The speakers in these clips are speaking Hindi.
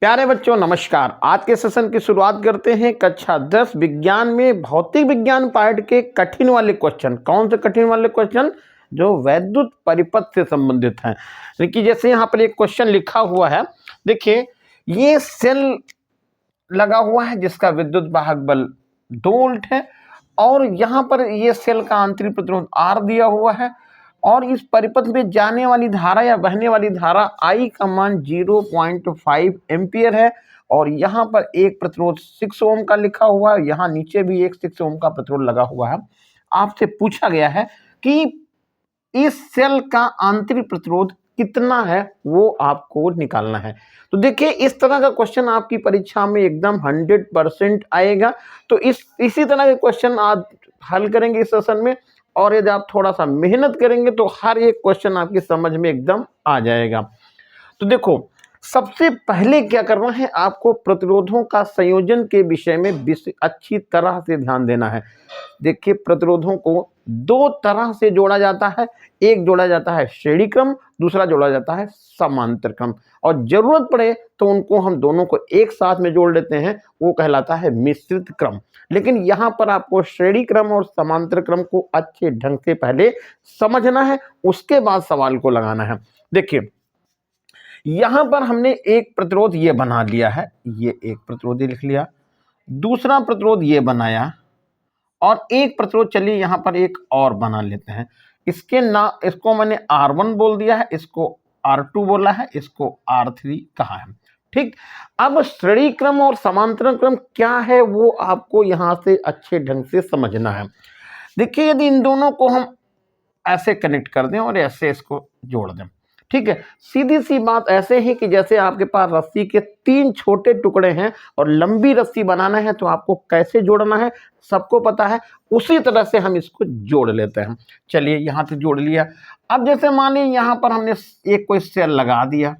प्यारे बच्चों नमस्कार। आज के सेशन की शुरुआत करते हैं कक्षा 10 विज्ञान में भौतिक विज्ञान पार्ट के कठिन वाले क्वेश्चन। कौन से कठिन वाले क्वेश्चन? जो वैद्युत परिपथ से संबंधित हैं। देखिए जैसे यहाँ पर एक क्वेश्चन लिखा हुआ है, देखिए ये सेल लगा हुआ है जिसका विद्युत वाहक बल 2 वोल्ट है और यहाँ पर ये सेल का आंतरिक प्रतिरोध R दिया हुआ है और इस परिपथ में जाने वाली धारा या बहने वाली धारा I का मान 0.5 एम्पियर है और यहाँ पर एक प्रतिरोध 6 ओम का लिखा हुआ है, यहाँ नीचे भी एक 6 ओम का प्रतिरोध लगा हुआ है। आपसे पूछा गया है कि इस सेल का आंतरिक प्रतिरोध कितना है, वो आपको निकालना है। तो देखिए इस तरह का क्वेश्चन आपकी परीक्षा में एकदम 100% आएगा। तो इसी तरह के क्वेश्चन आप हल करेंगे इस सेशन में और यदि आप थोड़ा सा मेहनत करेंगे तो हर एक क्वेश्चन आपकी समझ में एकदम आ जाएगा। तो देखो सबसे पहले क्या करना है, आपको प्रतिरोधों का संयोजन के विषय में अच्छी तरह से ध्यान देना है। देखिए प्रतिरोधों को 2 तरह से जोड़ा जाता है, एक जोड़ा जाता है श्रेणी क्रम, दूसरा जोड़ा जाता है समांतर क्रम और जरूरत पड़े तो उनको हम दोनों को एक साथ में जोड़ लेते हैं, वो कहलाता है मिश्रित क्रम। लेकिन यहाँ पर आपको श्रेणी क्रम और समांतर क्रम को अच्छे ढंग से पहले समझना है, उसके बाद सवाल को लगाना है। देखिए यहां पर हमने एक प्रतिरोध ये बना लिया है, ये एक प्रतिरोध लिख लिया, दूसरा प्रतिरोध ये बनाया और एक प्रतिरोध चलिए यहां पर एक और बना लेते हैं। इसको मैंने R1 बोल दिया है, इसको R2 बोला है, इसको R3 कहा है। ठीक, अब श्रेणी क्रम और समांतर क्रम क्या है वो आपको यहां से अच्छे ढंग से समझना है। देखिए यदि इन दोनों को हम ऐसे कनेक्ट कर दें और ऐसे इसको जोड़ दें, ठीक है, सीधी सी बात ऐसे है कि जैसे आपके पास रस्सी के 3 छोटे टुकड़े हैं और लंबी रस्सी बनाना है तो आपको कैसे जोड़ना है सबको पता है, उसी तरह से हम इसको जोड़ लेते हैं। चलिए यहाँ से जोड़ लिया। अब जैसे मानिए यहाँ पर हमने एक कोई सेल लगा दिया,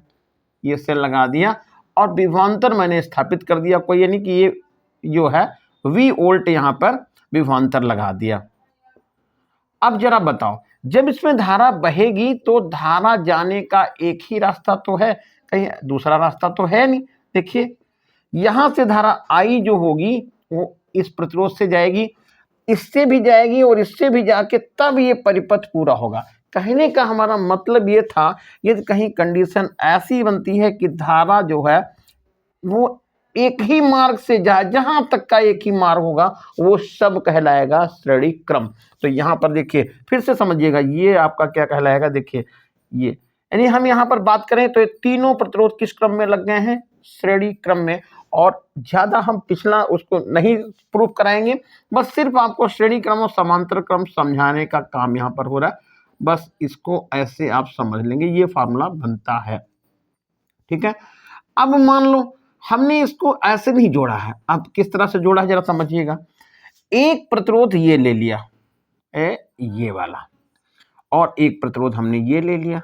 ये सेल लगा दिया और विभवांतर मैंने स्थापित कर दिया कोई, यानी कि ये जो है V वोल्ट यहाँ पर विभवांतर लगा दिया। अब जरा बताओ, जब इसमें धारा बहेगी तो धारा जाने का एक ही रास्ता तो है, कहीं दूसरा रास्ता तो है नहीं। देखिए यहां से धारा I जो होगी वो इस प्रतिरोध से जाएगी, इससे भी जाएगी और इससे भी जाके तब ये परिपथ पूरा होगा। कहने का हमारा मतलब ये था, यदि कहीं कंडीशन ऐसी बनती है कि धारा जो है वो एक ही मार्ग से जाए, जहां तक का एक ही मार्ग होगा वो सब कहलाएगा श्रेणी क्रम। तो यहां पर देखिए फिर से समझिएगा, ये आपका क्या कहलाएगा, देखिए ये यानी हम यहां पर बात करें तो ये तीनों प्रतिरोध किस क्रम में लग गए हैं? श्रेणी क्रम में। और ज्यादा हम पिछला उसको नहीं प्रूफ कराएंगे, बस सिर्फ आपको श्रेणी क्रम और समांतर क्रम समझाने का काम यहाँ पर हो रहा है। बस इसको ऐसे आप समझ लेंगे, ये फार्मूला बनता है। ठीक है, अब मान लो हमने इसको ऐसे नहीं जोड़ा है, अब किस तरह से जोड़ा है जरा समझिएगा। एक प्रतिरोध ये ले लिया ये वाला और एक प्रतिरोध हमने ये ले लिया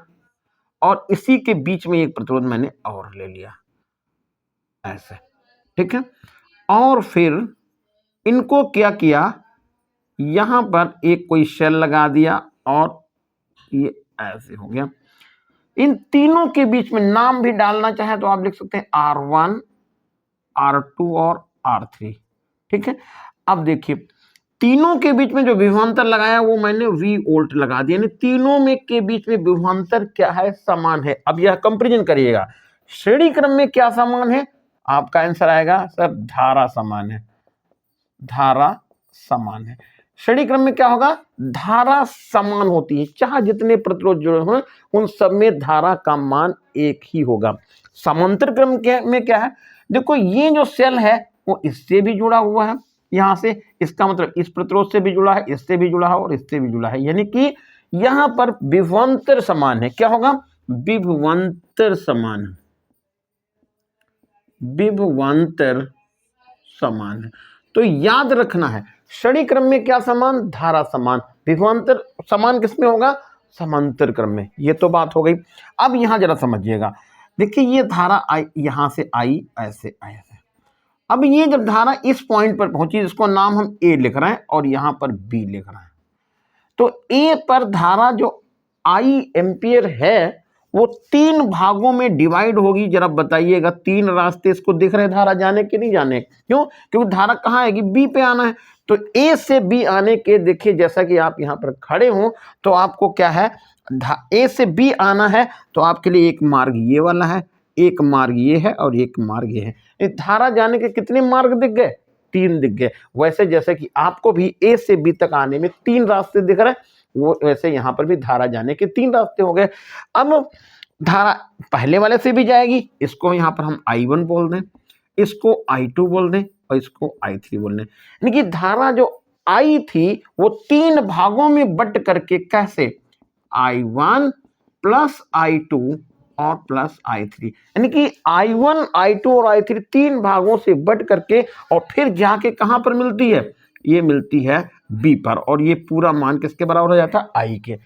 और इसी के बीच में एक प्रतिरोध मैंने और ले लिया ऐसे, ठीक है। और फिर इनको क्या किया, यहां पर एक कोई शेल लगा दिया और ये ऐसे हो गया। इन तीनों के बीच में नाम भी डालना चाहे तो आप लिख सकते हैं R1, R2 और R3, ठीक है। अब देखिए तीनों के बीच में जो विभवांतर लगाया वो मैंने V वोल्ट लगा दिया, यानी तीनों में के बीच में विभवांतर क्या है? समान है। अब यह कंपैरिजन करिएगा, श्रेणी क्रम में क्या समान है? आपका आंसर आएगा सर धारा समान है, धारा समान है। श्रेणी क्रम में क्या होगा? धारा समान होती है, चाहे जितने प्रतिरोध जुड़े हों उन सब में धारा का मान एक ही होगा। समांतर क्रम में क्या है? देखो ये जो सेल है वो इससे भी जुड़ा हुआ है, यहां से, इसका मतलब इस प्रतिरोध से भी जुड़ा है, इससे भी जुड़ा है और इससे भी जुड़ा है, यानी कि यहां पर विभवांतर समान है। क्या होगा? विभवांतर समान है, विभवांतर समान है। तो याद रखना है श्रेणी क्रम में क्या समान? धारा समान। विभवांतर समान किसमें होगा? समांतर क्रम में। ये तो बात हो गई। अब यहां जरा समझिएगा, देखिए ये धारा आई, यहां से आई ऐसे ऐसे। अब ये जब धारा इस पॉइंट पर पहुंची, इसको नाम हम ए लिख रहे हैं और यहां पर बी लिख रहे हैं, तो ए पर धारा जो I एम्पियर है वो 3 भागों में डिवाइड होगी। जरा बताइएगा, 3 रास्ते इसको दिख रहे धारा जाने के, नहीं जाने? क्यों? क्योंकि धारा कहाँ आएगी? बी पे आना है। तो ए से बी आने के, देखिए जैसा कि आप यहाँ पर खड़े हो तो आपको क्या है, ए से बी आना है तो आपके लिए एक मार्ग ये वाला है, एक मार्ग ये है और एक मार्ग ये है। इस धारा जाने के कितने मार्ग दिख गए? 3 दिख गए। वैसे जैसे कि आपको भी ए से बी तक आने में 3 रास्ते दिख रहे हैं, वो वैसे यहाँ पर भी धारा जाने के 3 रास्ते हो गए। अब धारा पहले वाले से भी जाएगी, इसको यहाँ पर हम I1 बोल दें, इसको I2 बोल दें और इसको I3 बोल दें। यानी कि धारा जो I थी वो 3 भागों में बट करके, कैसे? I1 प्लस I2 और प्लस I3, यानी कि I1, I2 और I3 3 भागों से बट करके और फिर जाके कहां पर मिलती है? ये मिलती है B पर, और ये पूरा मान किसके बराबर हो जाता है? I के।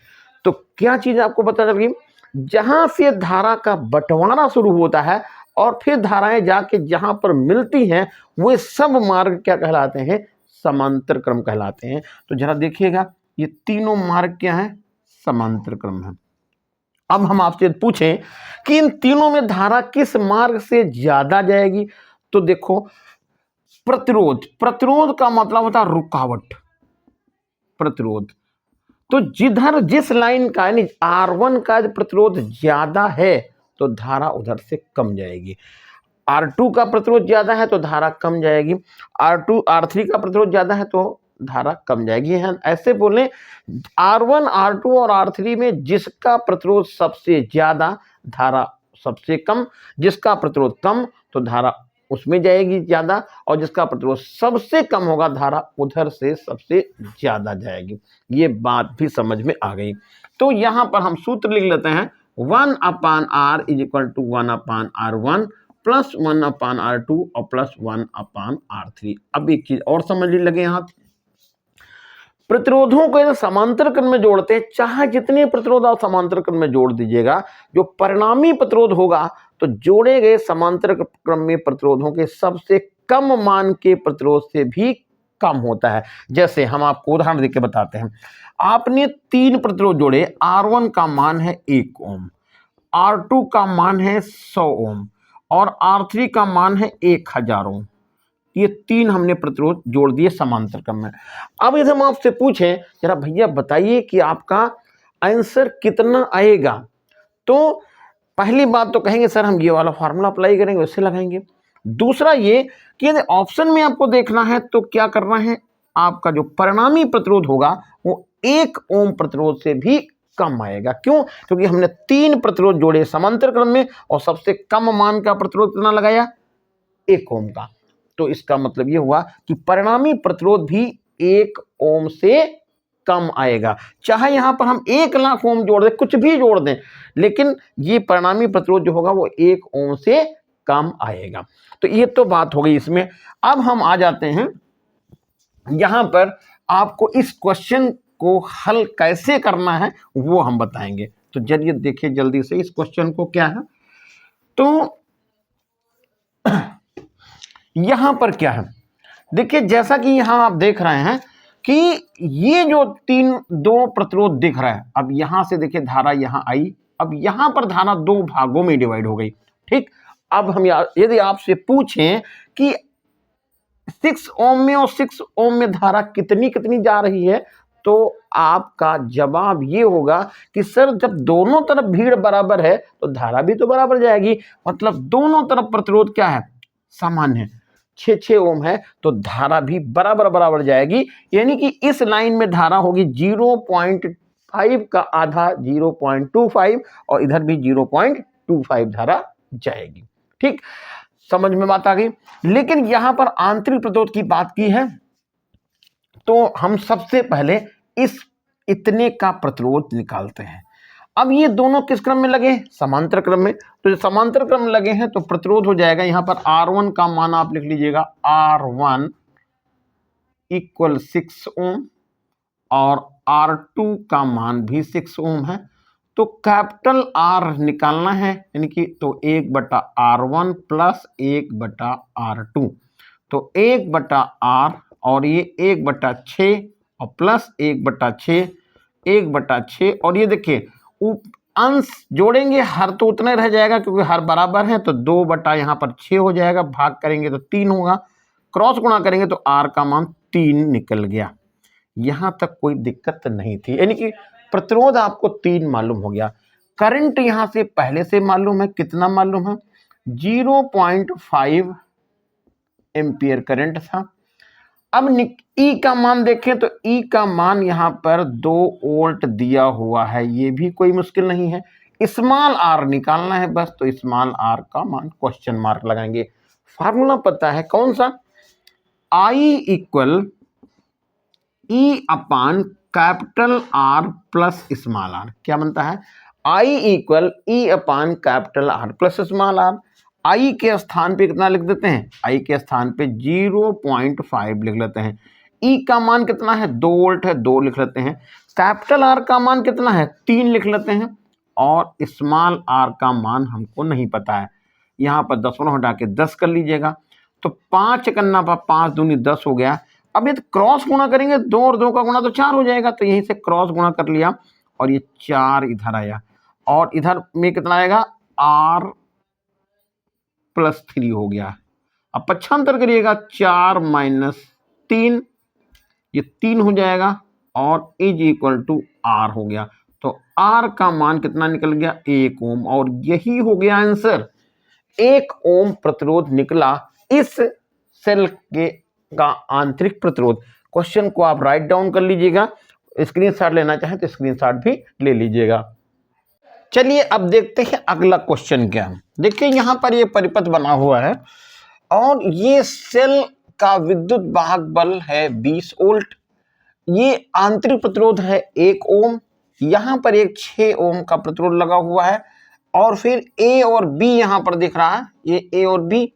तो क्या चीज आपको पता चल गई? जहां से धारा का बंटवारा शुरू होता है और फिर धाराएं जाके जहां पर मिलती हैं, वो सब मार्ग क्या कहलाते हैं? समांतर क्रम कहलाते हैं। तो जरा देखिएगा, ये तीनों मार्ग क्या है? समांतर क्रम है। अब हम आपसे पूछें कि इन तीनों में धारा किस मार्ग से ज्यादा जाएगी, तो देखो, प्रतिरोध, प्रतिरोध का मतलब होता है रुकावट, प्रतिरोध। तो जिधर जिस लाइन का यानी R1 का प्रतिरोध ज्यादा है तो धारा उधर से कम जाएगी। R2 का प्रतिरोध ज्यादा है तो धारा कम जाएगी। R3 का प्रतिरोध ज्यादा है तो धारा कम जाएगी। ऐसे बोलें, R1, R2 और R3 में जिसका प्रतिरोध सबसे ज्यादा, धारा सबसे कम। जिसका प्रतिरोध कम तो धारा उसमें जाएगी ज्यादा, और जिसका प्रतिरोध सबसे कम होगा धारा उधर से सबसे ज्यादा जाएगी। ये बात भी समझ में आ गई। तो यहां पर हम सूत्र लिख लेते हैं, 1/R is equal to 1/R1 plus 1/R2 और प्लस 1/R3। अब एक चीज और समझने लगे यहां, प्रतिरोधों को यदि समांतर क्रम में जोड़ते हैं, चाहे जितने प्रतिरोध आप समांतर क्रम में जोड़ दीजिएगा, जो परिणामी प्रतिरोध होगा तो जोड़े गए समांतर क्रम में प्रतिरोधों के सबसे कम मान के प्रतिरोध से भी कम होता है। जैसे हम आपको उदाहरण देकर बताते हैं, आपने 3 प्रतिरोध जोड़े, R1 का मान है 1 ओम, R2 का मान है 100 ओम और R3 का मान है 1000 ओम। ये 3 हमने प्रतिरोध जोड़ दिए समांतर क्रम में। अब यदि हम आपसे पूछें, जरा भैया बताइए कि आपका आंसर कितना आएगा, तो पहली बात तो कहेंगे सर हम ये वाला फार्मूला अप्लाई करेंगे, उससे लगाएंगे। दूसरा ये कि यदि ऑप्शन में आपको देखना है तो क्या करना है, आपका जो परिणामी प्रतिरोध होगा वो 1 ओम प्रतिरोध से भी कम आएगा। क्यों? क्योंकि हमने 3 प्रतिरोध जोड़े समांतर क्रम में और सबसे कम मान का प्रतिरोध कितना लगाया? 1 ओम का। तो इसका मतलब ये हुआ कि परिणामी प्रतिरोध भी 1 ओम से कम आएगा। चाहे यहां पर हम 1 लाख ओम जोड़ दें, कुछ भी जोड़ दें, लेकिन ये परिणामी प्रतिरोध जो होगा वो 1 ओम से कम आएगा। तो ये तो बात हो गई इसमें। अब हम आ जाते हैं यहां पर, आपको इस क्वेश्चन को हल कैसे करना है वो हम बताएंगे। तो चलिए देखिए जल्दी से इस क्वेश्चन को क्या है। तो यहां पर क्या है, देखिए जैसा कि यहां आप देख रहे हैं कि ये जो 2 प्रतिरोध दिख रहा है, अब यहां से देखिए धारा यहां आई, अब यहां पर धारा 2 भागों में डिवाइड हो गई। ठीक, अब हम यदि आपसे पूछें कि 6 ओम में और 6 ओम में धारा कितनी कितनी जा रही है, तो आपका जवाब ये होगा कि सर जब दोनों तरफ भीड़ बराबर है तो धारा भी तो बराबर जाएगी। मतलब दोनों तरफ प्रतिरोध क्या है? समान है। 6 ओम है तो धारा भी बराबर बराबर जाएगी। यानी कि इस लाइन में धारा होगी 0.5 का आधा 0.25 और इधर भी 0.25 धारा जाएगी। ठीक, समझ में बात आ गई। लेकिन यहां पर आंतरिक प्रतिरोध की बात की है तो हम सबसे पहले इस इतने का प्रतिरोध निकालते हैं। अब ये दोनों किस क्रम में लगे? समांतर क्रम में। तो जो समांतर क्रम में लगे हैं तो प्रतिरोध हो जाएगा यहां पर R1 का मान आप लिख लीजिएगा, R1 इक्वल 6 ओम और R2 का मान भी 6 ओम है। तो कैपिटल R निकालना है, यानी कि तो 1/R1 प्लस 1/R2, तो 1/R और ये 1/6 और प्लस 1/6, 1/6 और ये देखिए अंश जोड़ेंगे हर तो उतना ही रह जाएगा क्योंकि हर बराबर है, तो 2 बटा यहाँ पर 6 हो जाएगा, भाग करेंगे तो 3 होगा, क्रॉस गुणा करेंगे तो r का मान 3 निकल गया। यहां तक कोई दिक्कत नहीं थी, यानी कि प्रतिरोध आपको 3 मालूम हो गया। करंट यहां से पहले से मालूम है, कितना मालूम है, 0.5 एम्पियर करंट था। अब ई का मान देखें तो ई का मान यहां पर 2 वोल्ट दिया हुआ है, ये भी कोई मुश्किल नहीं है। स्मॉल आर निकालना है बस, तो स्मॉल आर का मान क्वेश्चन मार्क लगाएंगे। फार्मूला पता है कौन सा, I equal E upon capital R plus small R. क्या बनता है, I equal E upon capital R plus small R. I के स्थान पे कितना लिख देते हैं, आई के स्थान पे 0.5 लिख लेते हैं। ई का मान कितना है, 2 वोल्ट है, 2 लिख लेते हैं। कैपिटल आर का मान कितना है, 3 लिख लेते हैं। और स्मॉल आर का मान हमको नहीं पता है, यहाँ पर दशमलव हटा के 10 कर लीजिएगा, तो 5 करना पर 5 दूनी 10 हो गया। अब ये क्रॉस गुणा करेंगे, 2 और 2 का गुणा तो 4 हो जाएगा, तो यहीं से क्रॉस गुणा कर लिया और ये 4 इधर आया, और इधर में कितना आएगा, r प्लस 3 हो गया। अब पक्षांतर करिएगा, 4 माइनस 3, ये 3 हो जाएगा, और इज इक्वल टू r हो गया। तो r का मान कितना निकल गया, 1 ओम, और यही हो गया आंसर। 1 ओम प्रतिरोध निकला इस सेल के का आंतरिक प्रतिरोध। क्वेश्चन को आप राइट डाउन कर लीजिएगा, स्क्रीनशॉट लेना चाहें तो स्क्रीनशॉट भी ले लीजिएगा। चलिए अब देखते हैं अगला क्वेश्चन क्या है। देखिए यहाँ पर ये परिपथ बना हुआ है और ये सेल का विद्युत वाहक बल है 20 वोल्ट, ये आंतरिक प्रतिरोध है 1 ओम, यहाँ पर एक 6 ओम का प्रतिरोध लगा हुआ है, और फिर ए और बी यहाँ पर दिख रहा है, ये ए और बी।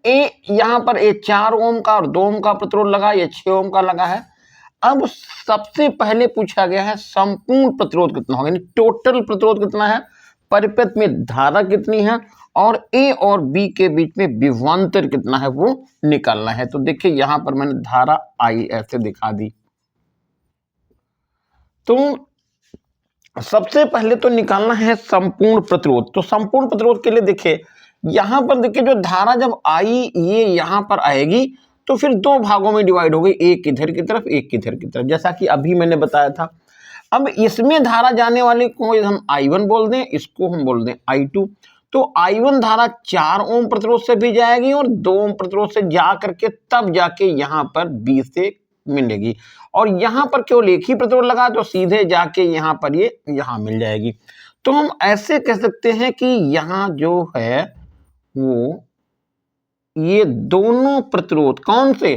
ए यहां पर ए 4 ओम का और 2 ओम का प्रतिरोध लगा, ये 6 ओम का लगा है। अब सबसे पहले पूछा गया है संपूर्ण प्रतिरोध कितना होगा, यानी टोटल प्रतिरोध कितना है, परिपथ में धारा कितनी है, और ए और बी के बीच में विभवांतर कितना है वो निकालना है। तो देखिए यहां पर मैंने धारा आई ऐसे दिखा दी। तो सबसे पहले तो निकालना है संपूर्ण प्रतिरोध। तो संपूर्ण प्रतिरोध के लिए देखिए यहां पर देखिए जो धारा जब आई ये यहां पर आएगी तो फिर 2 भागों में डिवाइड हो गई, एक इधर की तरफ एक इधर की तरफ, जैसा कि अभी मैंने बताया था। अब इसमें धारा जाने वाले को हम I1 बोल दें, इसको हम बोल दें I2। तो I1 धारा 4 ओम प्रतिरोध से भी जाएगी और 2 ओम प्रतिरोध से जा करके तब जाके यहाँ पर B से मिलेगी, और यहाँ पर केवल एक ही प्रतिरोध लगा तो सीधे जाके यहाँ पर ये यहाँ मिल जाएगी। तो हम ऐसे कह सकते हैं कि यहाँ जो है वो ये दोनों प्रतिरोध कौन से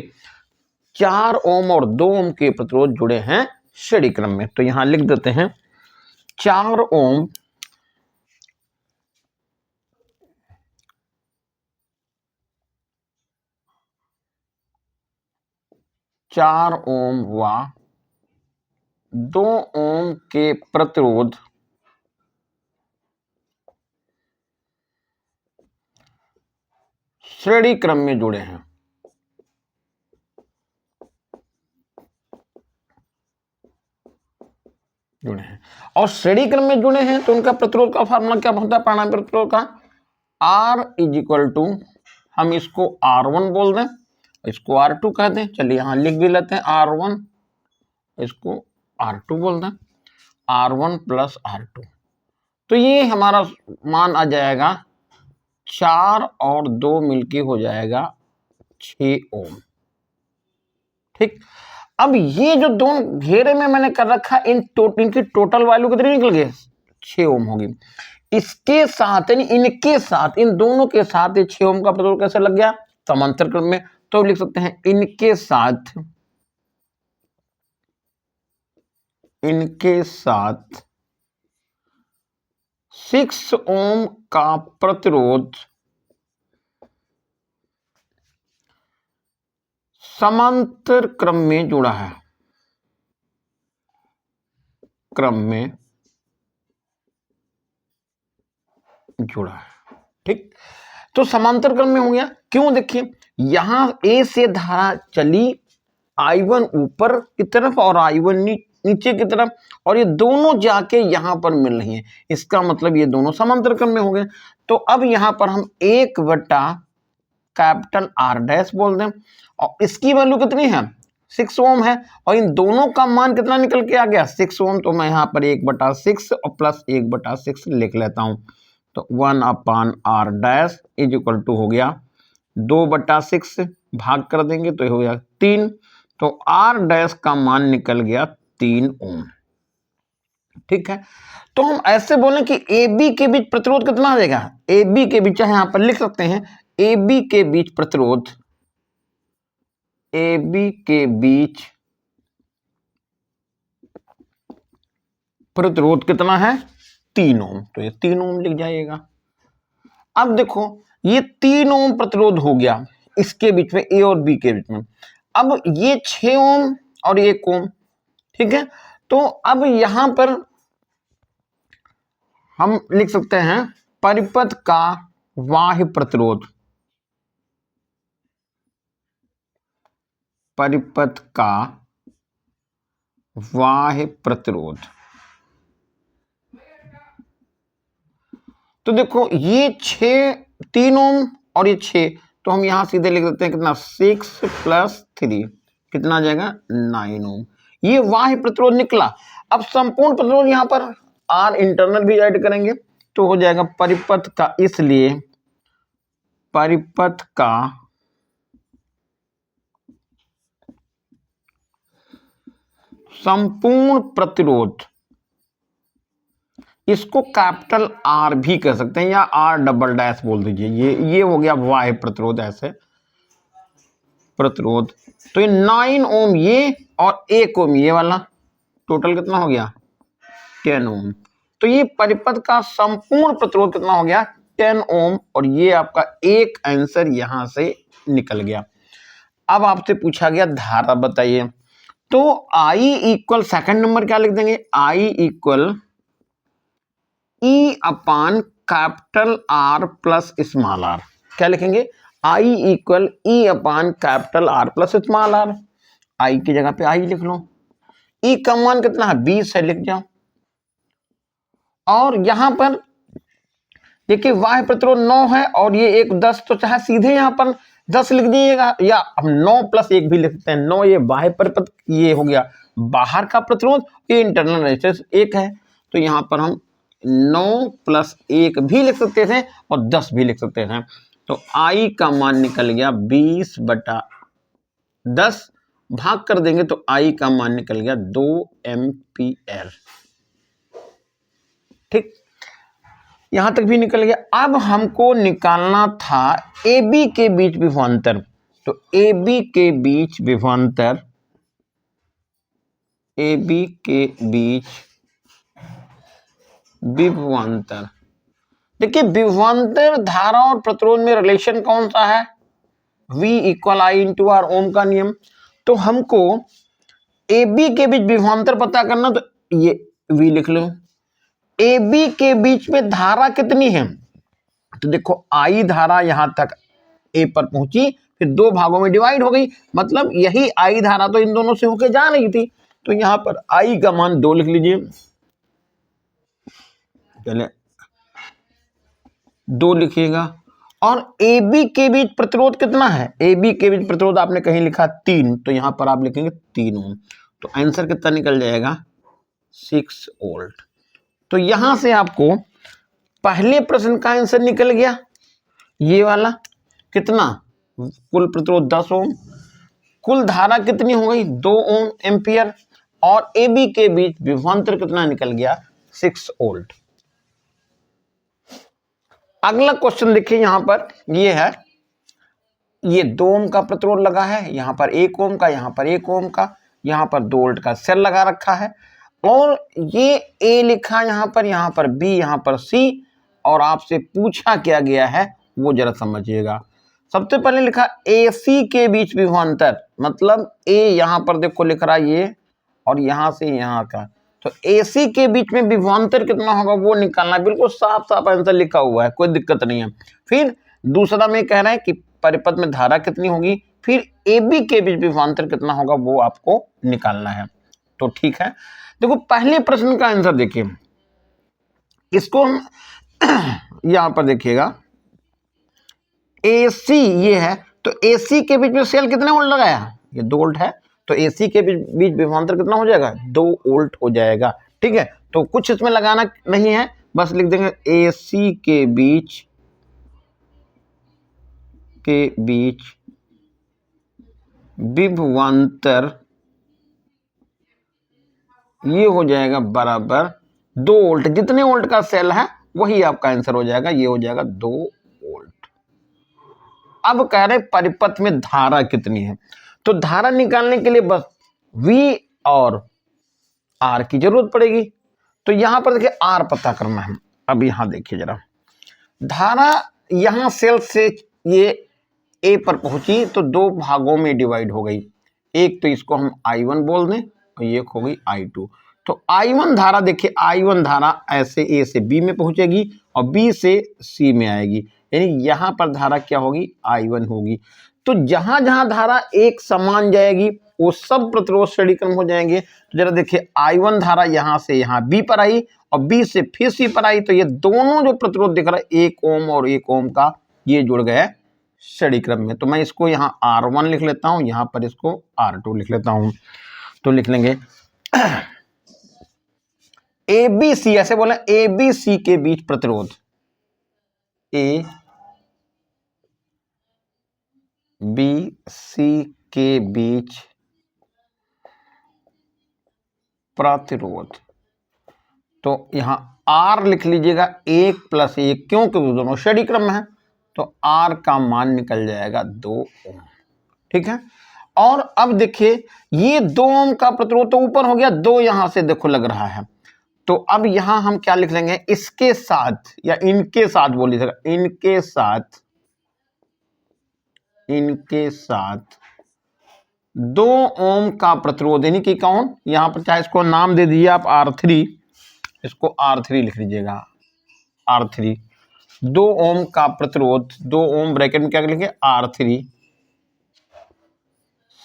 4 ओम और 2 ओम के प्रतिरोध जुड़े हैं श्रेणी क्रम में। तो यहां लिख देते हैं 4 ओम व 2 ओम के प्रतिरोध श्रेणी क्रम में जुड़े हैं। और श्रेणी क्रम में जुड़े हैं तो उनका प्रतिरोध का फार्मूला क्या होता है, परिणामी प्रतिरोध का R इज इक्वल टू, हम इसको R1 बोल दें, इसको R2 कह दें। चलिए यहां लिख भी लेते हैं R1, इसको R2 बोल दें, R1 प्लस R2। तो ये हमारा मान आ जाएगा 4 और 2 मिलके हो जाएगा 6 ओम। ठीक, अब ये जो दोनों घेरे में मैंने कर रखा इनकी टोटल वैल्यू कितनी निकल गई, 6 ओम होगी। इसके साथ यानी इनके साथ, इन दोनों के साथ ये 6 ओम का प्रतिरोध कैसे लग गया, समांतर क्रम में। तो लिख सकते हैं इनके साथ 6 ओम का प्रतिरोध समांतर क्रम में जुड़ा है, ठीक। तो समांतर क्रम में हो गया, क्यों, देखिए यहां ए से धारा चली I1 ऊपर की तरफ और I1 नीचे की तरफ, और ये दोनों जाके यहां पर मिल रही हैं, इसका मतलब ये दोनों समांतर क्रम में हो गए। तो अब यहां पर हम 1/R' बोल दें, और इसकी वैल्यू कितनी है 6 ओम है, और इन दोनों का मान कितना निकल के आ गया 6 ओम। तो मैं यहाँ पर 1/6 और प्लस 1/6 लिख लेता हूं। तो 1/R' इज इक्वल टू हो गया 2/6, भाग कर देंगे तो ये हो गया 3। तो R' का मान निकल गया 3 ओम। ठीक है, तो हम ऐसे बोलें कि AB के बीच प्रतिरोध कितना आ जाएगा, AB के बीच, चाहे यहां पर लिख सकते हैं AB के बीच प्रतिरोध, AB के बीच प्रतिरोध कितना है 3 ओम। तो ये 3 ओम लिख जाइएगा। अब देखो ये 3 ओम प्रतिरोध हो गया इसके बीच में, A और B के बीच में। अब ये 6 ओम और 1 ओम। ठीक है, तो अब यहां पर हम लिख सकते हैं परिपथ का बाह्य प्रतिरोध, परिपथ का बाह्य प्रतिरोध। तो देखो ये 3 ओम और ये 6, तो हम यहां सीधे लिख देते हैं कितना 6 + 3 कितना आ जाएगा 9 ओम। ये बाह्य प्रतिरोध निकला। अब संपूर्ण प्रतिरोध यहां पर R इंटरनल भी ऐड करेंगे तो हो जाएगा परिपथ का, इसलिए परिपथ का संपूर्ण प्रतिरोध, इसको कैपिटल R भी कह सकते हैं या R" बोल दीजिए। ये हो गया बाह्य प्रतिरोध, ऐसे प्रतिरोध। तो ये 9 ओम ये और 1 ओम ये वाला, टोटल कितना हो गया 10 ओम। तो ये परिपथ का संपूर्ण प्रतिरोध कितना हो गया 10 ओम, और ये आपका एक आंसर यहां से निकल गया। अब आपसे पूछा गया धारा बताइए, तो I इक्वल, सेकंड नंबर क्या लिख देंगे, I equal E/R plus small r। क्या लिखेंगे, I equal E/R plus small r। I की जगह पे I लिख लो, E का मान कितना है 20 है, लिख जाओ। और यहां पर देखिए बाह्य प्रतिरोध 9 है और ये 1 10, तो चाहे सीधे यहां पर 10 लिख दीजिएगा, या हम 9 + 1 भी लिख सकते हैं। 9 ये बाह्य परिपथ, ये हो गया बाहर का प्रतिरोध, ये इंटरनल रेजिस्टेंस 1 है। तो यहां पर हम 9 + 1 भी लिख सकते थे और 10 भी लिख सकते थे। तो I का मान निकल गया 20/10, भाग कर देंगे तो I का मान निकल गया 2 एम्पीयर। ठीक, यहां तक भी निकल गया। अब हमको निकालना था AB के बीच विभवांतर। तो AB के बीच विभवांतर, AB के बीच विभवांतर, देखिए विभवांतर धारा और प्रतिरोध में रिलेशन कौन सा है, V = I × R, ओम का नियम। तो हमको AB के बीच विभवांतर पता करना, तो ये V लिख लो। AB के बीच में धारा कितनी है, तो देखो I धारा यहां तक A पर पहुंची, फिर 2 भागों में डिवाइड हो गई, मतलब यही I धारा तो इन दोनों से होके जा रही थी। तो यहां पर I का मान 2 लिख लीजिए, पहले 2 लिखिएगा। और AB के बीच प्रतिरोध कितना है, AB के बीच प्रतिरोध आपने कहीं लिखा 3, तो यहां पर आप लिखेंगे 3 ओम। तो आंसर कितना निकल जाएगा 6 वोल्ट। तो यहां से आपको पहले प्रश्न का आंसर निकल गया, ये वाला कितना, कुल प्रतिरोध 10 ओम, कुल धारा कितनी हो गई 2 ओम एम्पियर, और AB के बीच विभवांतर कितना निकल गया 6 वोल्ट। अगला क्वेश्चन देखिए, यहां पर ये है, ये 2 ओम का प्रतिरोध लगा है, यहां पर 1 ओम का, यहां पर 1 ओम का, यहां पर 2 वोल्ट का सेल लगा रखा है, और ये A लिखा यहां पर B, यहां पर C, और आपसे पूछा क्या गया है वो जरा समझिएगा। सबसे पहले लिखा AC के बीच विभवांतर, मतलब A यहां पर देखो लिख रहा है ये, और यहां से यहां का, तो AC के बीच में विभवांतर कितना होगा वो निकालना है। बिल्कुल साफ साफ आंसर लिखा हुआ है, कोई दिक्कत नहीं है। फिर दूसरा में कह रहा है कि परिपथ में धारा कितनी होगी, फिर AB के बीच विभवांतर कितना होगा वो आपको निकालना है। तो ठीक है। देखो पहले प्रश्न का आंसर देखिए, इसको हम यहां पर देखिएगा AC ये है, तो AC के बीच में सेल कितने वोल्ट लगाया, ये 2 वोल्ट है, तो AC के बीच विभवांतर कितना हो जाएगा, 2 वोल्ट हो जाएगा। ठीक है, तो कुछ इसमें लगाना नहीं है, बस लिख देंगे AC के बीच विभवांतर ये हो जाएगा बराबर 2 वोल्ट। जितने वोल्ट का सेल है वही आपका आंसर हो जाएगा, ये हो जाएगा 2 वोल्ट। अब कह रहे परिपथ में धारा कितनी है, तो धारा निकालने के लिए बस V और R की जरूरत पड़ेगी। तो यहां पर देखिए R पता करना है। अब यहां देखिए जरा, धारा यहां सेल से ये A पर पहुंची तो 2 भागों में डिवाइड हो गई, एक तो इसको हम I1 बोल दें और एक हो गई I2। तो I1 धारा देखिए, I1 धारा ऐसे A से B में पहुंचेगी और B से C में आएगी, यानी यहां पर धारा क्या होगी, I1 होगी। तो जहां जहां धारा एक समान जाएगी वो सब प्रतिरोध श्रेणी क्रम हो जाएंगे। तो जरा देखिए I1 धारा यहां से यहां B पर आई और B से फिर C पर आई, तो ये दोनों जो प्रतिरोध दिख रहा है 1 ओम और 1 ओम का, ये जुड़ गए श्रेणी क्रम में। तो मैं इसको यहाँ R1 लिख लेता हूं, यहां पर इसको R2 लिख लेता हूं। तो लिख लेंगे ABC, ऐसे बोले ABC के बीच प्रतिरोध, ABC के बीच प्रतिरोध, तो यहां R लिख लीजिएगा 1 + 1, क्योंकि दोनों श्रेणी क्रम में है, तो R का मान निकल जाएगा 2 ओम। ठीक है, और अब देखिए ये 2 ओम का प्रतिरोध तो ऊपर हो गया, 2 यहां से देखो लग रहा है, तो अब यहां हम क्या लिख लेंगे, इसके साथ या इनके साथ बोल लीजिएगा, इनके साथ 2 ओम का प्रतिरोध, यानी कि कौन, यहां पर चाहे इसको नाम दे दीजिए आप R3, इसको R3 लिख लीजिएगा, R3 2 ओम का प्रतिरोध, 2 ओम ब्रैकेट में क्या लिखेंगे R3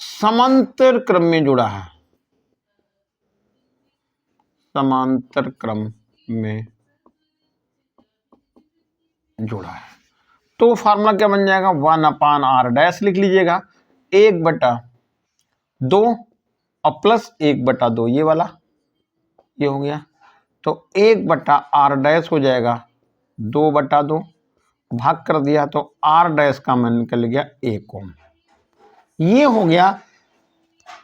समांतर क्रम में जुड़ा है, समांतर क्रम में जुड़ा है। तो फार्मूला क्या बन जाएगा, 1/R' लिख लीजिएगा, 1/2 और प्लस 1/2 ये वाला, ये हो गया, तो 1/R' हो जाएगा 2/2, भाग कर दिया तो R' का मान निकल गया 1 ओम। ये हो गया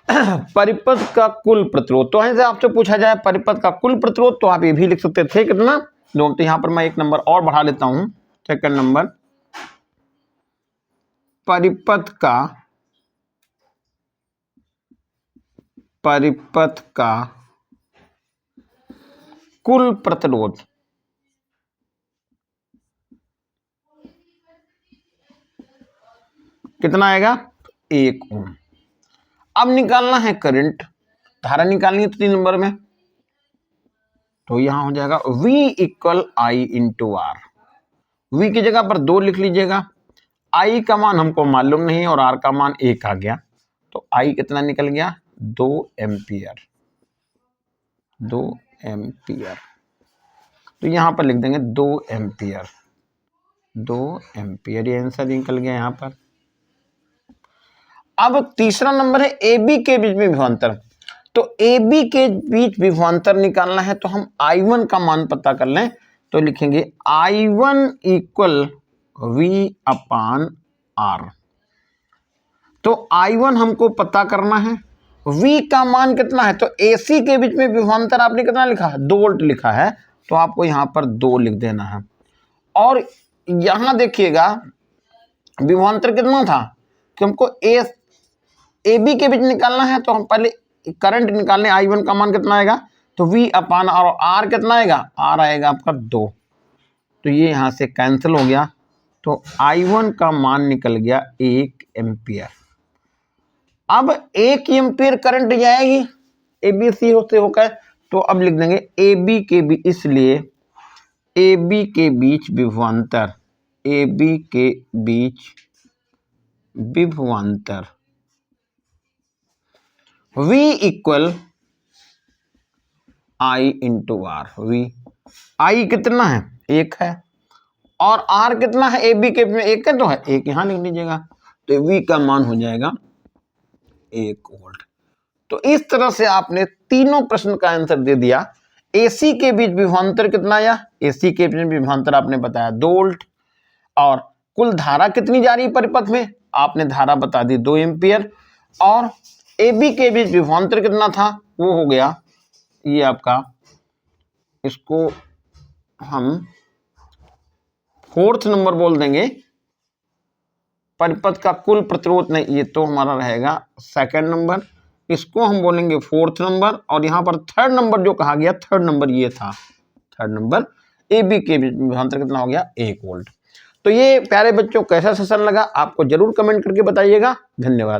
परिपथ का कुल प्रतिरोध। तो ऐसे आपसे पूछा जाए परिपथ का कुल प्रतिरोध, तो आप ये भी लिख सकते थे कितना, दो। तो यहां पर मैं 1 नंबर और बढ़ा लेता हूं, सेकंड नंबर, परिपथ का कुल प्रतिरोध कितना आएगा, 1 ओम। अब निकालना है करंट, धारा निकालनी है 3 नंबर में, तो यहां हो जाएगा V = I × R। V की जगह पर 2 लिख लीजिएगा, I का मान हमको मालूम नहीं और R का मान 1 आ गया, तो I कितना निकल गया, 2 एम्पियर, 2 एम्पियर। तो यहां पर लिख देंगे 2 एम्पियर, 2 एम्पियर, ये आंसर निकल गया यहां पर। अब तीसरा नंबर है AB के बीच में विभवांतर। तो AB के बीच विभवांतर निकालना है, तो हम I1 का मान पता कर लें, तो लिखेंगे I1 = V/R। तो I1 हमको पता करना है, V का मान कितना है, तो AC के बीच में विभवांतर आपने कितना लिखा, 2 वोल्ट लिखा है, तो आपको यहां पर 2 लिख देना है। और यहां देखिएगा विभवांतर कितना था कि हमको AB के बीच निकालना है, तो हम पहले करंट निकालने, I1 का मान कितना आएगा, तो V/R, और R कितना आएगा, R आएगा आपका 2, तो ये यहां से कैंसिल हो गया, तो I1 का मान निकल गया 1 एम्पियर। अब 1 एम्पियर करंट जाएगी ABC होते होकर, तो अब लिख देंगे AB के बीच, इसलिए AB के बीच विभवांतर, AB के बीच विभवांतर V = I into R V. I कितना है, 1 है, और आर कितना है, ए बी के में 1 है तो है 1 यहाँ लिख लीजिएगा, तो वी का मान हो जाएगा 1 वोल्ट। तो इस तरह से आपने तीनों प्रश्न का आंसर दे दिया। एसी के बीच विभवांतर कितना आया, एसी के बीच विभवांतर आपने बताया 2 वोल्ट, और कुल धारा कितनी जा रही परिपथ में, आपने धारा बता दी 2 एम्पियर, और ए बी के बीच विभवांतर कितना था, वो हो गया ये आपका, इसको हम 4th नंबर बोल देंगे, परिपथ का कुल प्रतिरोध नहीं, ये तो हमारा रहेगा 2nd नंबर, इसको हम बोलेंगे 4th नंबर, और यहाँ पर 3rd नंबर जो कहा गया, 3rd नंबर ये था, 3rd नंबर ए बी के बीच विभवांतर कितना हो गया, 1 वोल्ट। तो ये प्यारे बच्चों कैसा सेशन लगा आपको जरूर कमेंट करके बताइएगा। धन्यवाद।